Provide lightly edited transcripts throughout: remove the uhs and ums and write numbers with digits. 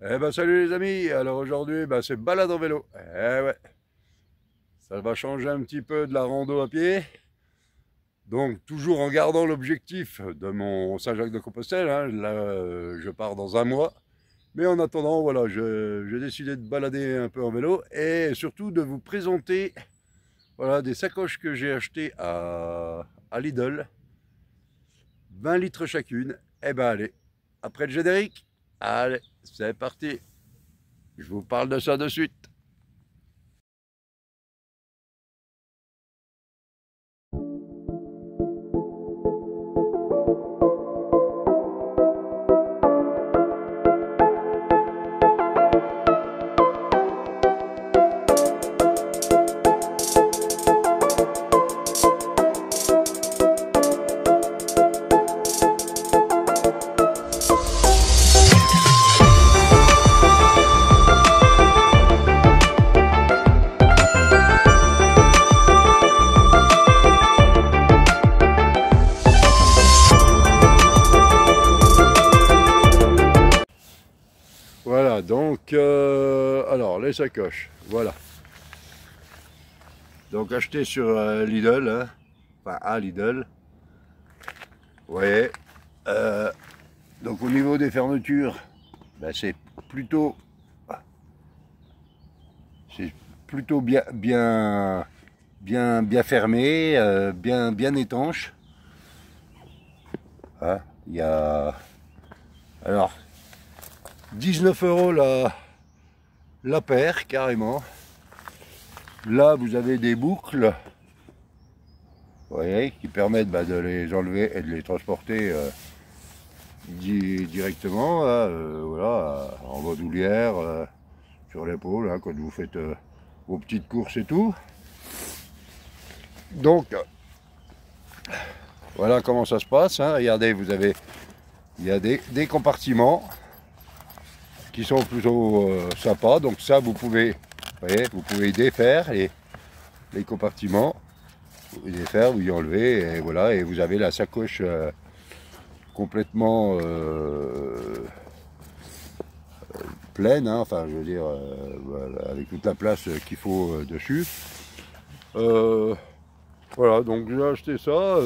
Eh ben salut les amis, alors aujourd'hui c'est balade en vélo. Eh ouais, ça va changer un petit peu de la rando à pied. Donc toujours en gardant l'objectif de mon Saint-Jacques-de-Compostelle, hein. Là je pars dans un mois. Mais en attendant, voilà, j'ai décidé de balader un peu en vélo et surtout de vous présenter voilà, des sacoches que j'ai achetées à Lidl. 20 litres chacune. Eh ben allez, après le générique, allez, c'est parti. Je vous parle de ça de suite. Voilà, donc, alors, les sacoches, voilà. Donc, acheté sur Lidl, hein, enfin, à Lidl. Vous voyez. Euh, donc, au niveau des fermetures, c'est plutôt, c'est plutôt bien fermé, bien étanche. Hein, il y a, alors, 19 € la paire, carrément. Là, vous avez des boucles, vous voyez, qui permettent de les enlever et de les transporter directement, là, voilà, en bandoulière, sur l'épaule, hein, quand vous faites vos petites courses et tout. Donc, voilà comment ça se passe, hein. Regardez, il y a des compartiments qui sont plutôt sympas. Donc ça, vous pouvez défaire les compartiments, vous défaire, vous y enlever, et voilà, et vous avez la sacoche complètement pleine, hein, enfin je veux dire, voilà, avec toute la place qu'il faut dessus. Voilà, donc j'ai acheté ça,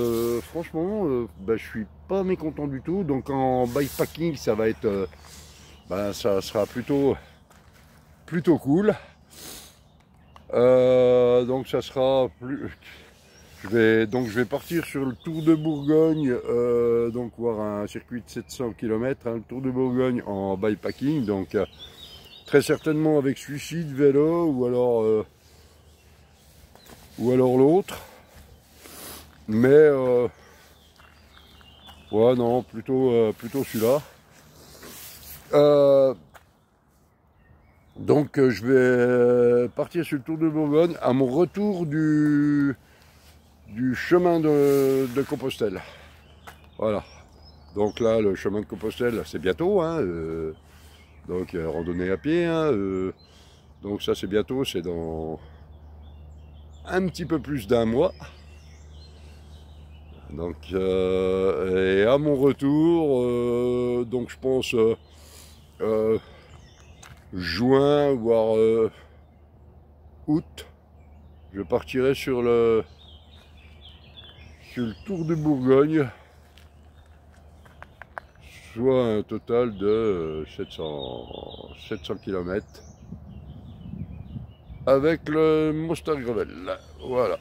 franchement, je suis pas mécontent du tout. Donc en bikepacking, ça va être, ça sera plutôt cool. Donc ça sera plus... je vais partir sur le Tour de Bourgogne, donc voir un circuit de 700 km, hein, le Tour de Bourgogne en bikepacking, donc très certainement avec celui-ci de vélo ou alors l'autre. Mais ouais, non, plutôt celui-là. Donc je vais partir sur le Tour de Bourgogne à mon retour du chemin de Compostelle. Voilà. Donc là, le chemin de Compostelle, c'est bientôt, hein, donc randonnée à pied, hein, donc ça c'est bientôt, c'est dans un petit peu plus d'un mois. Donc et à mon retour, donc je pense juin voire août, je partirai sur le Tour de Bourgogne, soit un total de 700 km avec le Monster Gravel. Voilà.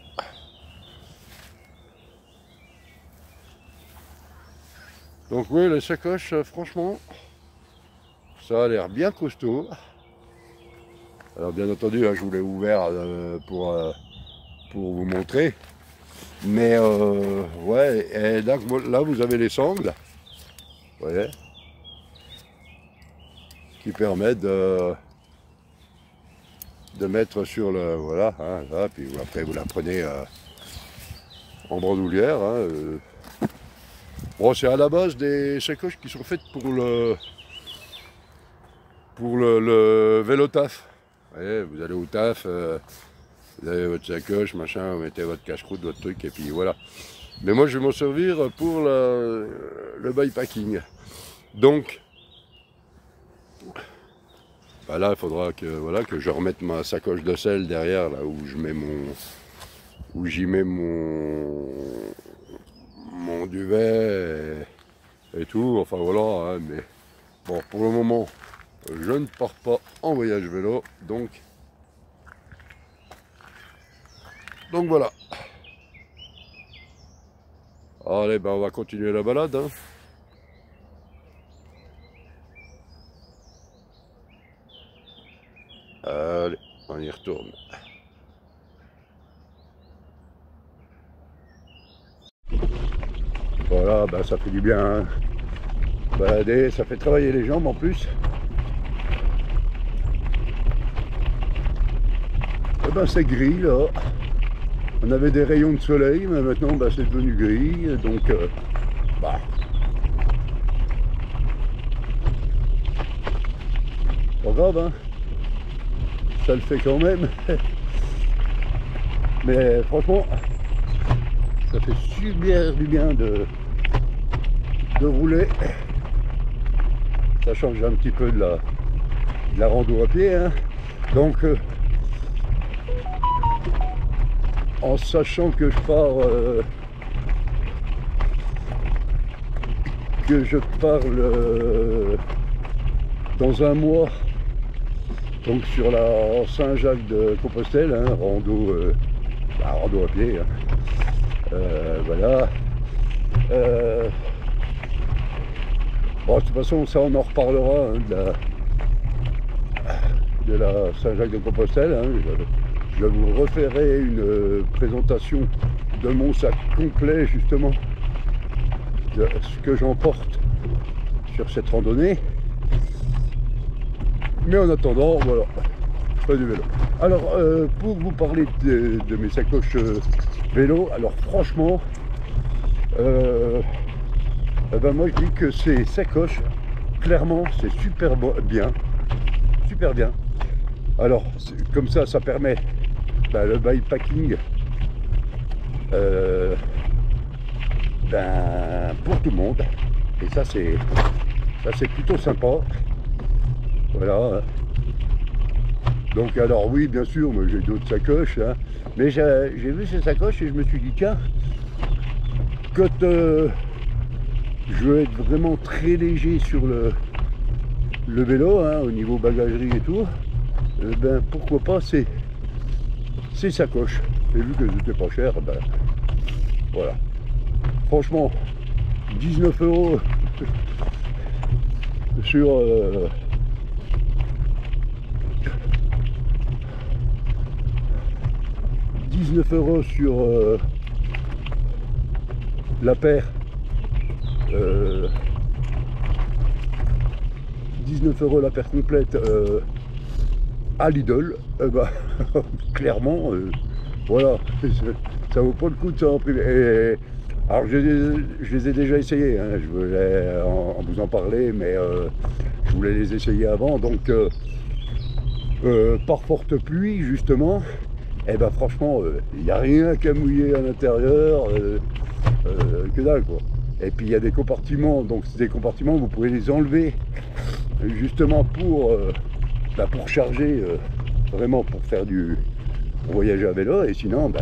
Donc oui, les sacoches, franchement, ça a l'air bien costaud. Alors bien entendu, hein, je vous l'ai ouvert pour vous montrer. Mais ouais, et là vous avez les sangles, vous voyez, qui permettent de mettre sur le... Voilà, hein, là, puis après vous la prenez en bandoulière. Hein, Bon, c'est à la base des sacoches qui sont faites pour le vélo taf. Vous voyez, vous allez au taf, vous avez votre sacoche, machin, vous mettez votre cache-croûte, votre truc, et puis voilà. Mais moi, je vais m'en servir pour le bikepacking. Donc, Bah là, il faudra que, voilà, que je remette ma sacoche de sel derrière, là où je mets où j'y mets mon duvet et tout. Enfin voilà, hein, mais bon, pour le moment, je ne pars pas en voyage vélo, donc voilà. Allez, ben on va continuer la balade, hein. Allez, on y retourne. Voilà, ben ça fait du bien, hein. Balader, ça fait travailler les jambes en plus. Et ben c'est gris là. On avait des rayons de soleil, mais maintenant ben, c'est devenu gris, donc bah. Pas grave, hein. Ça le fait quand même. Mais franchement, ça fait super du bien de rouler. Ça change un petit peu de la rando à pied, hein. Donc en sachant que je pars dans un mois, donc sur la Saint-Jacques-de-Compostelle, hein, rando à pied, hein. Voilà. Bon, de toute façon, ça on en reparlera, hein, de la Saint-Jacques-de-Compostelle, hein. Je vous referai une présentation de mon sac complet, justement, de ce que j'emporte sur cette randonnée. Mais en attendant, voilà, je fais du vélo. Alors, pour vous parler de mes sacoches vélo, alors franchement, ben moi je dis que ces sacoches, clairement, c'est super bien. Super bien. Alors, comme ça permet le bikepacking pour tout le monde. Et ça c'est plutôt sympa. Voilà. Donc alors oui, bien sûr, moi j'ai d'autres sacoches, hein, mais j'ai vu ces sacoches et je me suis dit tiens, quand je veux être vraiment très léger sur le vélo, hein, au niveau bagagerie et tout, ben pourquoi pas ces sacoches. Et vu que c'était pas cher, ben voilà. Franchement, 19 € sur 19 € sur la paire, 19 € la paire complète à Lidl, bah, clairement, voilà, ça vaut pas le coup de ça en privé. Et, alors je les ai déjà essayés, hein, je voulais vous en parler, mais je voulais les essayer avant, donc par forte pluie justement, et ben franchement, il n'y a rien qu'à mouiller à l'intérieur, que dalle quoi. Et puis il y a des compartiments, donc ces compartiments vous pouvez les enlever justement pour charger, vraiment pour faire pour voyager à vélo, et sinon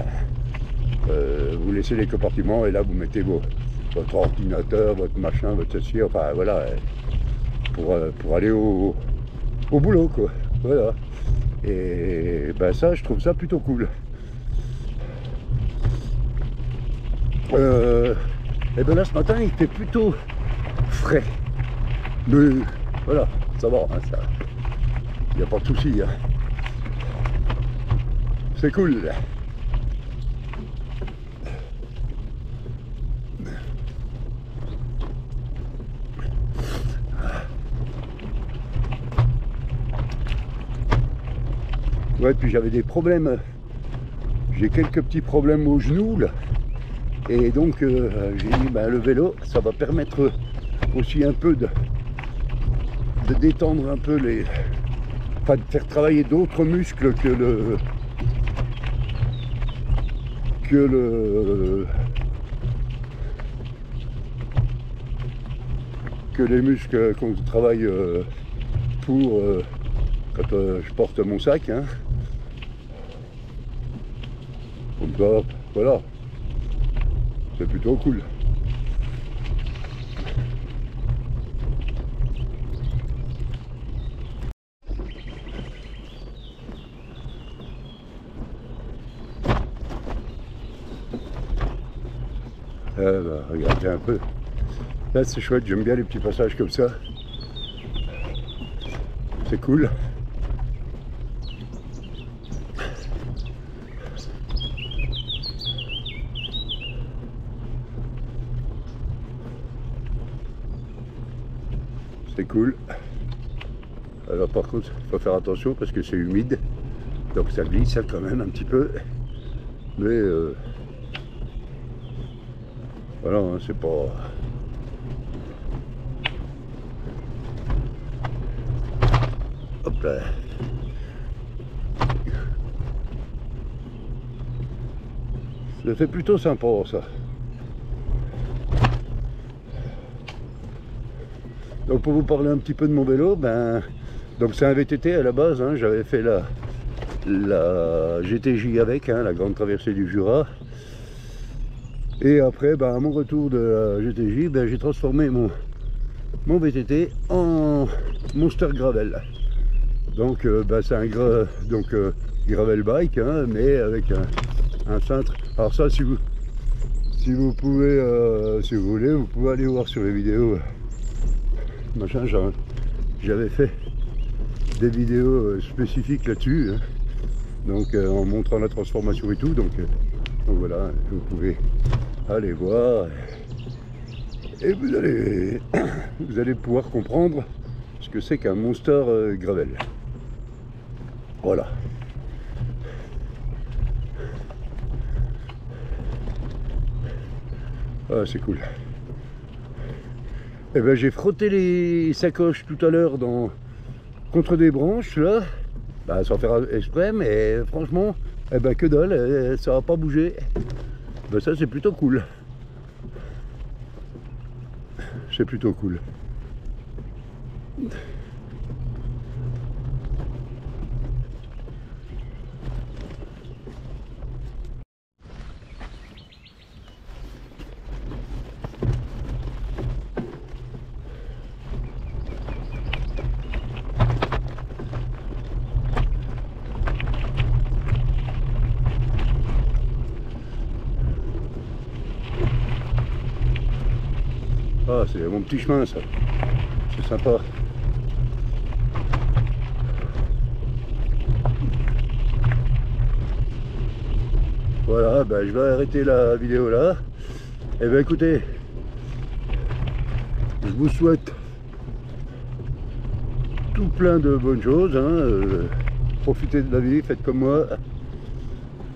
vous laissez les compartiments et là vous mettez votre ordinateur, votre machin, votre ceci, enfin voilà, pour aller au boulot quoi, voilà. Et ben ça, je trouve ça plutôt cool. Et ben là ce matin il était plutôt frais, mais voilà, ça va, hein, ça, il n'y a pas de souci, hein. C'est cool. Ouais, puis j'avais des problèmes, j'ai quelques petits problèmes aux genoux là, et donc j'ai dit le vélo ça va permettre aussi un peu de détendre un peu de faire travailler d'autres muscles que les muscles qu'on travaille pour quand je porte mon sac. Hein. Comme ça, voilà, c'est plutôt cool. Bah, regardez un peu. Là c'est chouette, j'aime bien les petits passages comme ça. C'est cool. C'est cool. Alors par contre, il faut faire attention parce que c'est humide. Donc ça glisse quand même un petit peu. Mais voilà, hein, c'est pas... Hop là. Ça fait plutôt sympa ça. Donc pour vous parler un petit peu de mon vélo, ben donc c'est un VTT à la base, hein, j'avais fait la GTJ avec, hein, la grande traversée du Jura. Et après, ben, à mon retour de la GTJ, ben, j'ai transformé mon VTT en Monster Gravel. Donc ben, c'est un gravel bike, hein, mais avec un cintre. Alors ça, si vous pouvez, si vous voulez, vous pouvez aller voir sur les vidéos. Machin, j'avais fait des vidéos spécifiques là-dessus, hein, donc en montrant la transformation et tout. Donc voilà, vous pouvez aller voir et vous allez pouvoir comprendre ce que c'est qu'un Monster Gravel. Voilà. Ah, c'est cool. Et ben j'ai frotté les sacoches tout à l'heure contre des branches là, bah, sans faire exprès, mais franchement, eh ben que dalle, ça va pas bouger. Ben ça c'est plutôt cool. C'est plutôt cool. Ah, c'est mon petit chemin ça, c'est sympa. Voilà, ben, je vais arrêter la vidéo là. Et ben écoutez, je vous souhaite tout plein de bonnes choses, hein. Profitez de la vie, faites comme moi,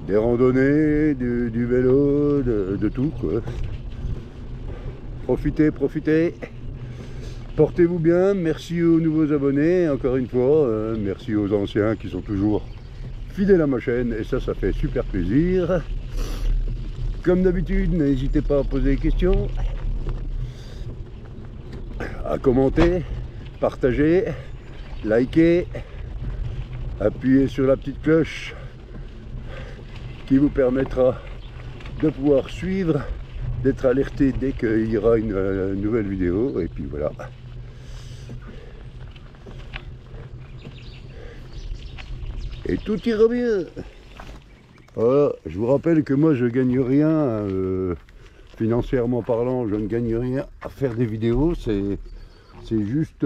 des randonnées, du vélo, de tout quoi. Profitez, portez-vous bien, merci aux nouveaux abonnés, encore une fois, merci aux anciens qui sont toujours fidèles à ma chaîne, et ça fait super plaisir. Comme d'habitude, n'hésitez pas à poser des questions, à commenter, partager, liker, appuyer sur la petite cloche qui vous permettra de pouvoir suivre, d'être alerté dès qu'il y aura une nouvelle vidéo, et puis voilà. Et tout ira bien. Voilà, je vous rappelle que moi je gagne rien, financièrement parlant, je ne gagne rien à faire des vidéos, c'est juste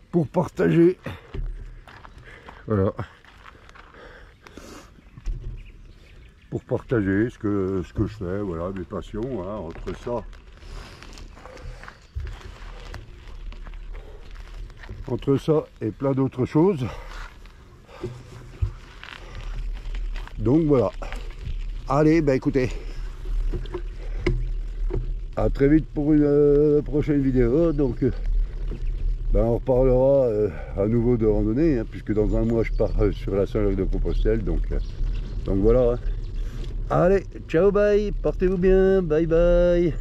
pour partager. Voilà. Pour partager ce que je fais, voilà, mes passions, hein, entre ça et plein d'autres choses. Donc voilà. Allez, ben écoutez, à très vite pour une prochaine vidéo. Donc ben on reparlera à nouveau de randonnée, hein, puisque dans un mois je pars sur la Saint-Jacques-de-Compostelle. Donc voilà. Allez, ciao, bye, portez-vous bien, bye bye.